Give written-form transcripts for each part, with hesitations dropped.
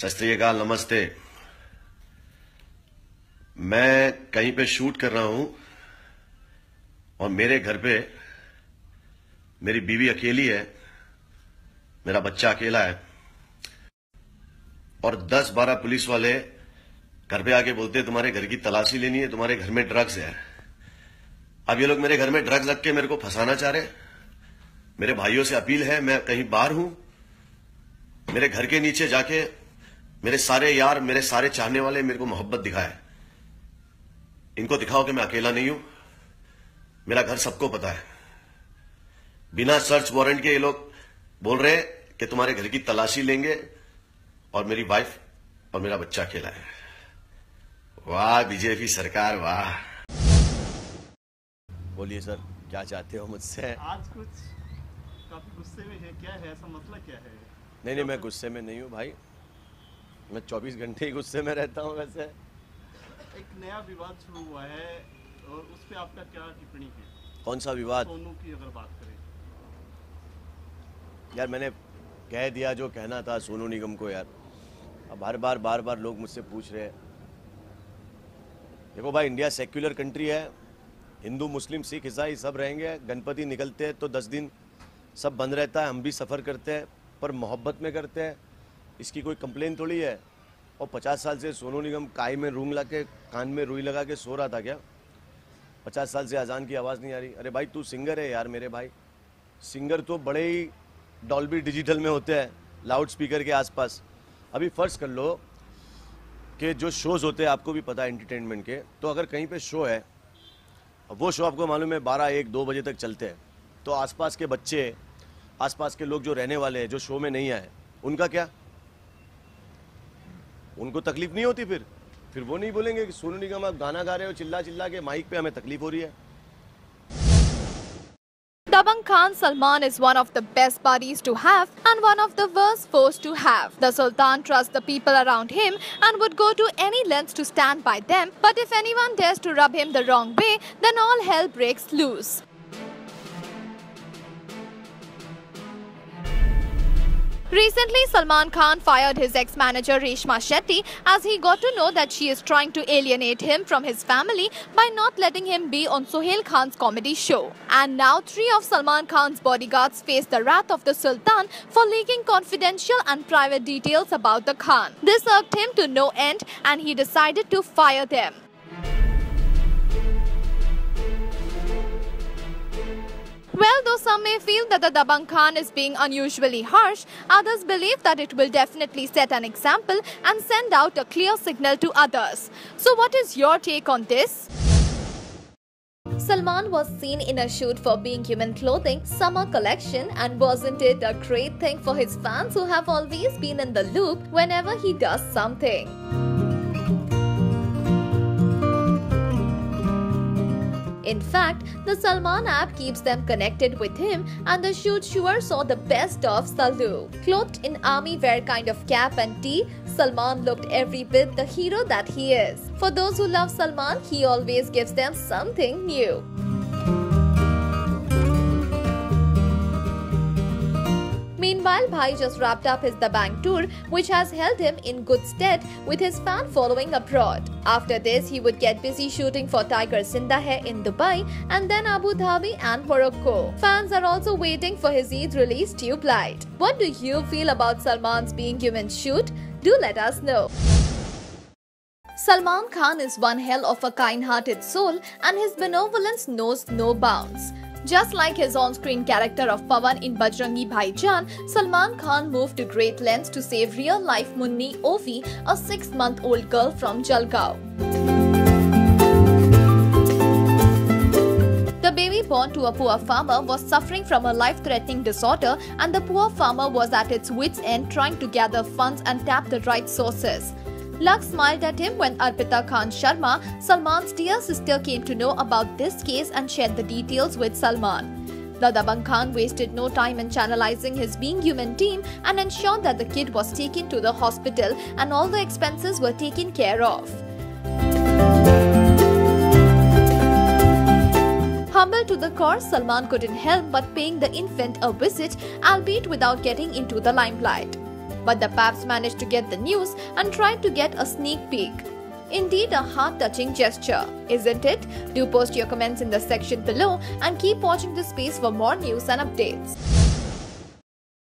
सत श्री अकाल, नमस्ते। मैं कहीं पे शूट कर रहा हूं और मेरे घर पे मेरी बीवी अकेली है, मेरा बच्चा अकेला है और 10-12 पुलिस वाले घर पे आके बोलते हैं तुम्हारे घर की तलाशी लेनी है, तुम्हारे घर में ड्रग्स है। अब ये लोग मेरे घर में ड्रग्स रख के मेरे को फंसाना चाह रहे। मेरे भाइयों से अपील है, मैं कहीं बाहर हूं, मेरे घर के नीचे जाके मेरे सारे यार, मेरे सारे चाहने वाले मेरे को मोहब्बत दिखाए। इनको दिखाओ कि मैं अकेला नहीं हूं, मेरा घर सबको पता है। बिना सर्च वारंट के ये लोग बोल रहे हैं कि तुम्हारे घर की तलाशी लेंगे और मेरी वाइफ और मेरा बच्चा अकेला है। वाह बीजेपी सरकार, वाह। बोलिए सर, क्या चाहते हो मुझसे? आज कुछ काफी गुस्से में है, क्या है ऐसा मसला क्या है? नहीं, मैं गुस्से में नहीं हूं भाई, मैं 24 घंटे ही गुस्से में रहता हूं। वैसे एक नया विवाद शुरू हुआ है और उस पे आपका क्या टिप्पणी है? कौन सा विवाद? सोनू की अगर बात करें यार, मैंने कह दिया जो कहना था सोनू निगम को। यार अब बार बार लोग मुझसे पूछ रहे हैं। देखो भाई, इंडिया सेक्युलर कंट्री है, हिंदू मुस्लिम सिख ईसाई सब रहेंगे। गणपति निकलते हैं तो 10 दिन सब बंद रहता है, हम भी सफ़र करते हैं पर मोहब्बत में करते हैं, इसकी कोई कंप्लेन थोड़ी है। और 50 साल से सोनू निगम काई में रूम ला के कान में रुई लगा के सो रहा था क्या? 50 साल से अजान की आवाज़ नहीं आ रही? अरे भाई तू सिंगर है यार, मेरे भाई सिंगर तो बड़े ही डॉल्बी डिजिटल में होते हैं, लाउड स्पीकर के आसपास। अभी फ़र्ज़ कर लो कि जो शोज़ होते हैं, आपको भी पता है एंटरटेनमेंट के, तो अगर कहीं पे शो है, वो शो आपको मालूम है 12, 1, 2 बजे तक चलते हैं, तो आसपास के बच्चे, आसपास के लोग जो रहने वाले हैं, जो शो में नहीं आए, उनका क्या? उनको तकलीफ नहीं होती? फिर वो नहीं बोलेंगे कि सोनू निगम आप गाना गा रहे हो चिल्ला चिल्ला के माइक पे, हमें तकलीफ हो रही है। Dabangg Khan Salman is one of the best buddies to have and one of the worst foes to have. The Sultan trusts the people around him and would go to any lengths to stand by them, but if anyone dares to rub him the wrong way, then all hell breaks loose. Recently, Salman Khan fired his ex-manager Reshma Shetty as he got to know that she is trying to alienate him from his family by not letting him be on Sohail Khan's comedy show. And now 3 of Salman Khan's bodyguards face the wrath of the Sultan for leaking confidential and private details about the Khan. This irked him to no end and he decided to fire them. Well, though some may feel that the Dabangg Khan is being unusually harsh, others believe that it will definitely set an example and send out a clear signal to others. So what is your take on this? Salman was seen in a shoot for Being Human clothing summer collection, and wasn't it a great thing for his fans who have always been in the loop whenever he does something? In fact, the Salman app keeps them connected with him, and the shoot sure saw the best of Salu. Clothed in army wear kind of cap and tee, Salman looked every bit the hero that he is. For those who love Salman, he always gives them something new. Meanwhile, Bhai just wrapped up his Dabangg tour, which has held him in good stead with his fan following abroad. After this, he would get busy shooting for Tiger Zinda Hai in Dubai and then Abu Dhabi and Morocco. Fans are also waiting for his Eid release Tube Light. What do you feel about Salman's Being Human shoot? Do let us know. Salman Khan is one hell of a kind-hearted soul, and his benevolence knows no bounds. Just like his on-screen character of Pawan in Bajrangi Bhaijaan, Salman Khan moved to great lengths to save real-life Munni Ovi, a 6-month-old girl from Jalgaon. The baby born to a poor farmer was suffering from a life-threatening disorder, and the poor farmer was at its wits' end trying to gather funds and tap the right sources. Luck smiled at him when Arpita Khan Sharma, Salman's dear sister, came to know about this case and shared the details with Salman. The Dabangg Khan wasted no time in channelizing his Being Human team and ensured that the kid was taken to the hospital and all the expenses were taken care of. Humble to the core, Salman couldn't help but paying the infant a visit, albeit without getting into the limelight. but the Paps managed to get the news and tried to get a sneak peek. Indeed, a heart-touching gesture, isn't it? Do post your comments in the section below and keep watching this space for more news and updates.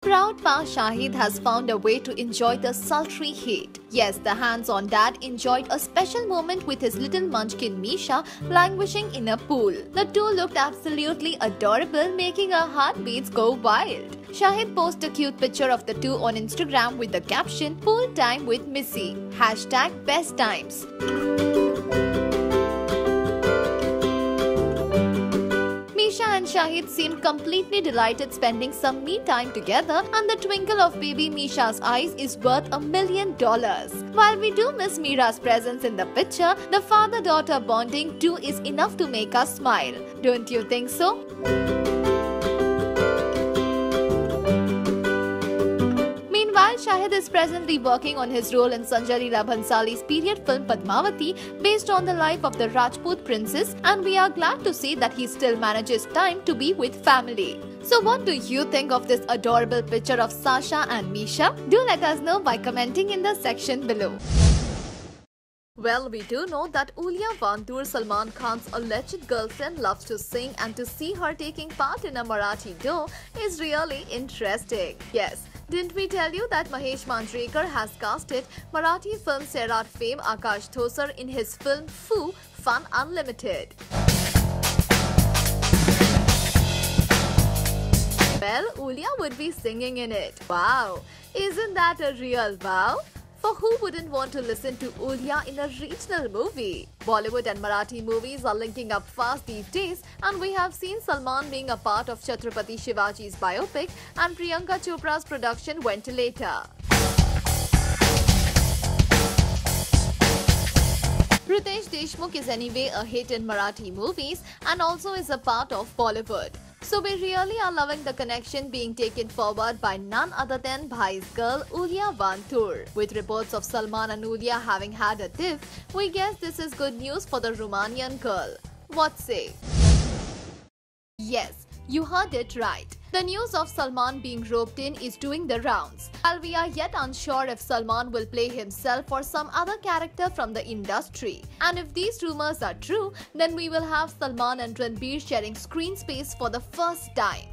Proud Pa Shahid has found a way to enjoy the sultry heat. Yes, the hands-on dad enjoyed a special moment with his little munchkin Misha languishing in a pool. The two looked absolutely adorable, making our heartbeats go wild. Shahid posted a cute picture of the two on Instagram with the caption, "Pool time with Missy. #BestTimes." Misha and Shahid seemed completely delighted spending some me time together, and the twinkle of baby Misha's eyes is worth $1 million. While we do miss Mira's presence in the picture, the father-daughter bonding too is enough to make us smile. Don't you think so? Meanwhile, Shahid is presently working on his role in Sanjay Leela Bhansali's period film Padmavati, based on the life of the Rajput princess, and we are glad to see that he still manages time to be with family. So what do you think of this adorable picture of Sasha and Misha? Do let us know by commenting in the section below. Well, we do know that Ulia Vantur, Salman Khan's alleged girlfriend, loves to sing, and to see her taking part in a Marathi duo is really interesting. Yes, didn't we tell you that Mahesh Manjrekar has casted Marathi film Sairat fame Akash Thosar in his film Foo Fun Unlimited? Well, Ulia would be singing in it. Wow, isn't that a real wow? For who wouldn't want to listen to Ulia in a regional movie? Bollywood and Marathi movies are linking up fast these days, and we have seen Salman being a part of Chhatrapati Shivaji's biopic, and Priyanka Chopra's production Ventilator. Ritesh Deshmukh is anyway a hit in Marathi movies and also is a part of Bollywood. So we really are loving the connection being taken forward by none other than Bhai's girl Ulia Vantur. With reports of Salman and Ulia having had a tiff, we guess this is good news for the Romanian girl. What say? Yes, you heard it right. The news of Salman being roped in is doing the rounds. While we are yet unsure if Salman will play himself or some other character from the industry. And if these rumors are true, then we will have Salman and Ranbir sharing screen space for the first time.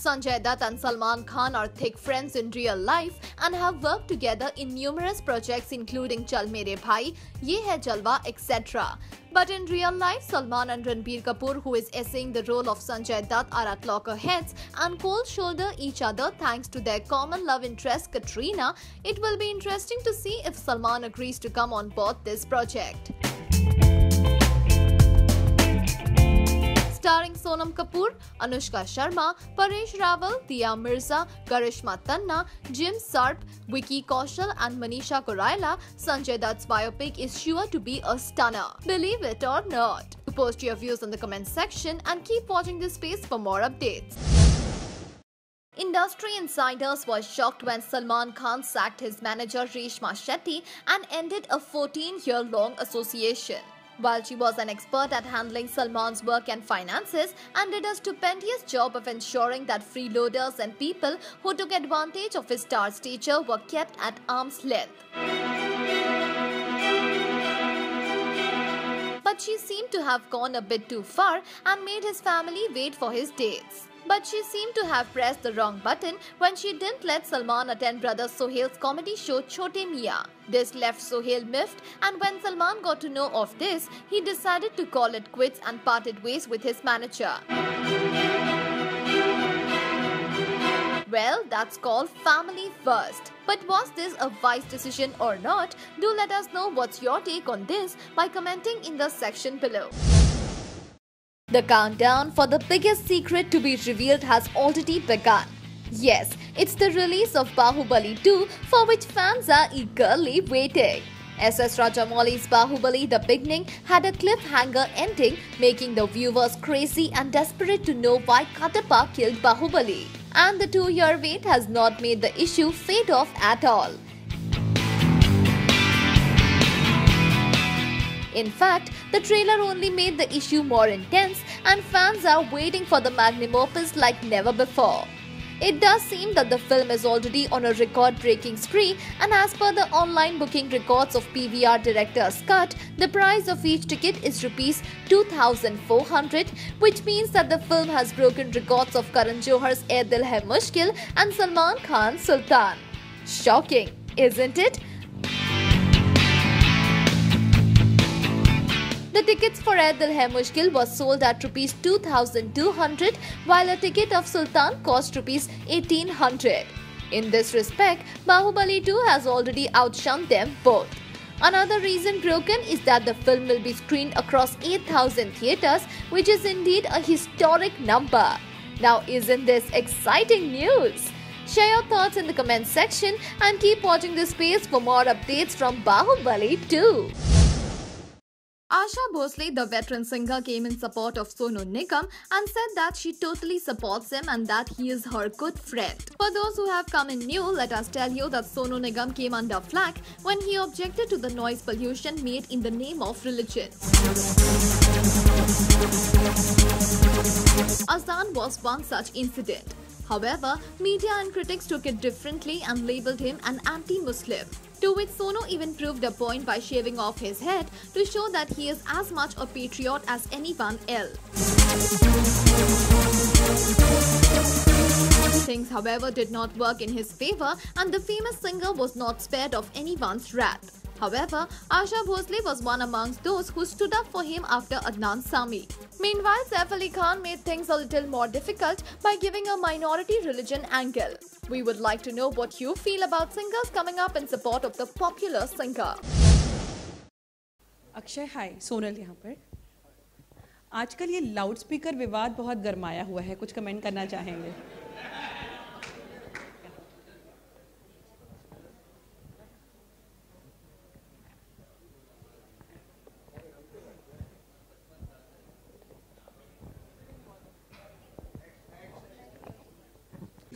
Sanjay Dutt and Salman Khan are thick friends in real life and have worked together in numerous projects including Chal Mere Bhai, Ye Hai Jalwa, etc. But in real life, Salman and Ranbir Kapoor, who is essaying the role of Sanjay Dutt, are at loggerheads and cold shoulder each other thanks to their common love interest Katrina. It will be interesting to see if Salman agrees to come on board this project. Starring Sonam Kapoor, Anushka Sharma, Paresh Rawal, Dia Mirza, Karishma Tanna, Jim Sharp, Vicky Kaushal and Manisha Koraila, Sanjay Dutt's biopic is sure to be a stunner. Believe it or not. Post your views in the comment section and keep watching this space for more updates. Industry insiders were shocked when Salman Khan sacked his manager Reshma Shetty and ended a 14-year-long association. While she was an expert at handling Salman's work and finances and did a stupendous job of ensuring that freeloaders and people who took advantage of his star stature were kept at arm's length. But she seemed to have gone a bit too far and made his family wait for his dates. But she seemed to have pressed the wrong button when she didn't let Salman attend brother Sohail's comedy show Chote Mian. This left Sohail miffed, and when Salman got to know of this, he decided to call it quits and parted ways with his manager. Well, that's called family first. But was this a wise decision or not? Do let us know what's your take on this by commenting in the section below. The countdown for the biggest secret to be revealed has already begun. Yes, it's the release of Bahubali 2, for which fans are eagerly waiting. S.S. Rajamouli's Bahubali The Beginning had a cliffhanger ending, making the viewers crazy and desperate to know why Katappa killed Bahubali. And the 2-year wait has not made the issue fade off at all. In fact, the trailer only made the issue more intense, and fans are waiting for the magnum opus like never before. It does seem that the film is already on a record-breaking spree, and as per the online booking records of PVR Director's Cut, the price of each ticket is Rs 2,400, which means that the film has broken records of Karan Johar's Ae Dil Hai Mushkil and Salman Khan's Sultan. Shocking, isn't it? The tickets for Ae Dil Hai Mushkil was sold at Rs 2,200, while a ticket of Sultan cost Rs 1,800. In this respect, Bahubali 2 has already outshone them both. Another reason broken is that the film will be screened across 8,000 theatres, which is indeed a historic number. Now, isn't this exciting news? Share your thoughts in the comment section and keep watching this space for more updates from Bahubali 2. Asha Bhosle, the veteran singer, came in support of Sonu Nigam and said that she totally supports him and that he is her good friend. For those who have come in new, let us tell you that Sonu Nigam came under flack when he objected to the noise pollution made in the name of religion. Azan was one such incident. However, media and critics took it differently and labelled him an anti-Muslim. To which Sonu even proved a point by shaving off his head to show that he is as much a patriot as anyone else. Things, however, did not work in his favour and the famous singer was not spared of anyone's wrath. However, Asha Bhosle was one amongst those who stood up for him after Adnan Sami. Meanwhile, Saif Ali Khan made things a little more difficult by giving a minority religion angle. We would like to know what you feel about singers coming up in support of the popular singer. Akshay हाय, सोनल यहाँ पर। आजकल ये loud speaker विवाद बहुत गरमाया हुआ है, कुछ comment करना चाहेंगे?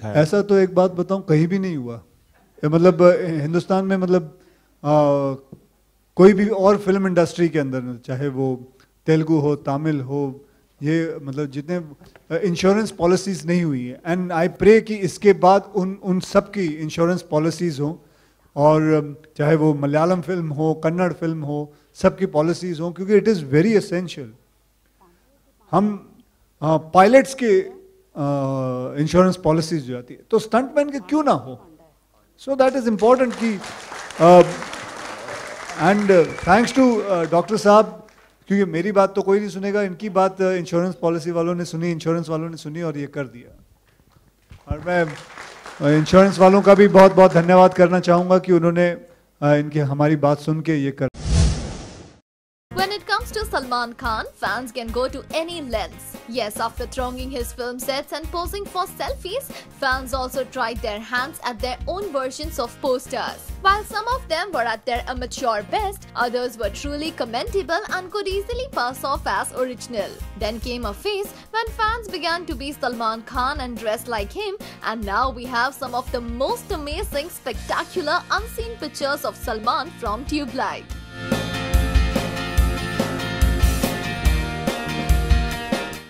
ऐसा तो एक बात बताऊं, कहीं भी नहीं हुआ। मतलब हिंदुस्तान में मतलब कोई भी और फिल्म इंडस्ट्री के अंदर, चाहे वो तेलुगु हो, तमिल हो, ये मतलब जितने इंश्योरेंस पॉलिसीज नहीं हुई है, एंड आई प्रे कि इसके बाद उन सब की इंश्योरेंस पॉलिसीज हो, और चाहे वो मलयालम फिल्म हो, कन्नड़ फिल्म हो, सबकी पॉलिसीज हो, क्योंकि इट इज़ वेरी एसेंशियल। हम पायलट्स के इंश्योरेंस पॉलिसीज जो आती है, तो स्टंटमैन के क्यों ना हो? सो दैट इज इम्पोर्टेंट कि एंड थैंक्स टू डॉक्टर साहब, क्योंकि मेरी बात तो कोई नहीं सुनेगा, इनकी बात इंश्योरेंस पॉलिसी वालों ने सुनी, इंश्योरेंस वालों ने सुनी और ये कर दिया। और मैं इंश्योरेंस वालों का भी बहुत बहुत धन्यवाद करना चाहूँगा कि उन्होंने इनकी हमारी बात सुन के ये कर। When it comes to Salman Khan, fans can go to any lengths. Yes, after thronging his film sets and posing for selfies, fans also tried their hands at their own versions of posters. While some of them were at their amateur best, others were truly commendable and could easily pass off as original. Then came a phase when fans began to be Salman Khan and dress like him, and now we have some of the most amazing, spectacular, unseen pictures of Salman from Tubelight.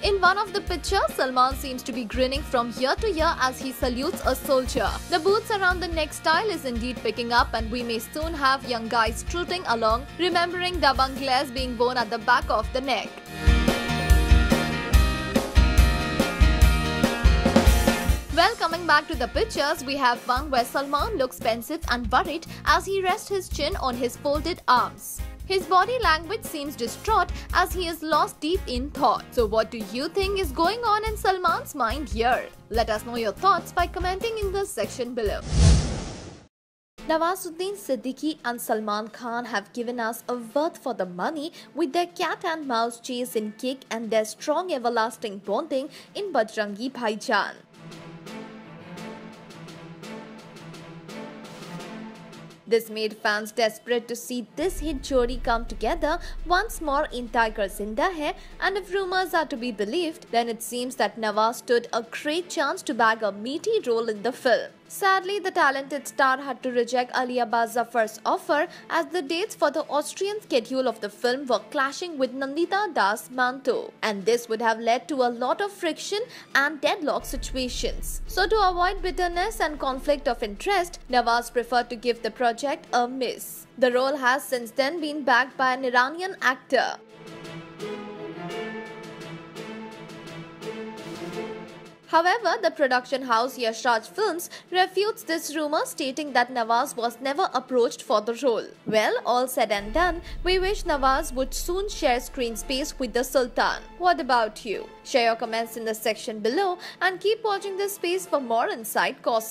In one of the pictures, Salman seems to be grinning from ear to ear as he salutes a soldier. The boots around the neck style is indeed picking up, and we may soon have young guys strutting along, remembering the bangles being worn at the back of the neck. Well, coming back to the pictures, we have one where Salman looks pensive and worried as he rests his chin on his folded arms. His body language seems distraught as he is lost deep in thought. So what do you think is going on in Salman's mind here? Let us know your thoughts by commenting in the section below. Nawazuddin Siddiqui and Salman Khan have given us a worth for the money with their cat and mouse chase in Kick and their strong everlasting bonding in Bajrangi Bhaijaan. This made fans desperate to see this hit jodi come together once more in Tiger Zinda Hai, and if rumors are to be believed, then it seems that Nawaz stood a great chance to bag a meaty role in the film. Sadly, the talented star had to reject Ali Abbas Zafar's offer as the dates for the Austrian schedule of the film were clashing with Nandita Das Manto, and this would have led to a lot of friction and deadlock situations. So to avoid bitterness and conflict of interest, Nawaz preferred to give the project a miss. The role has since then been backed by an Iranian actor. However, the production house Yash Raj Films refutes this rumor, stating that Nawaz was never approached for the role. Well, all said and done, we wish Nawaz would soon share screen space with the Sultan. What about you? Share your comments in the section below and keep watching this space for more inside gossip.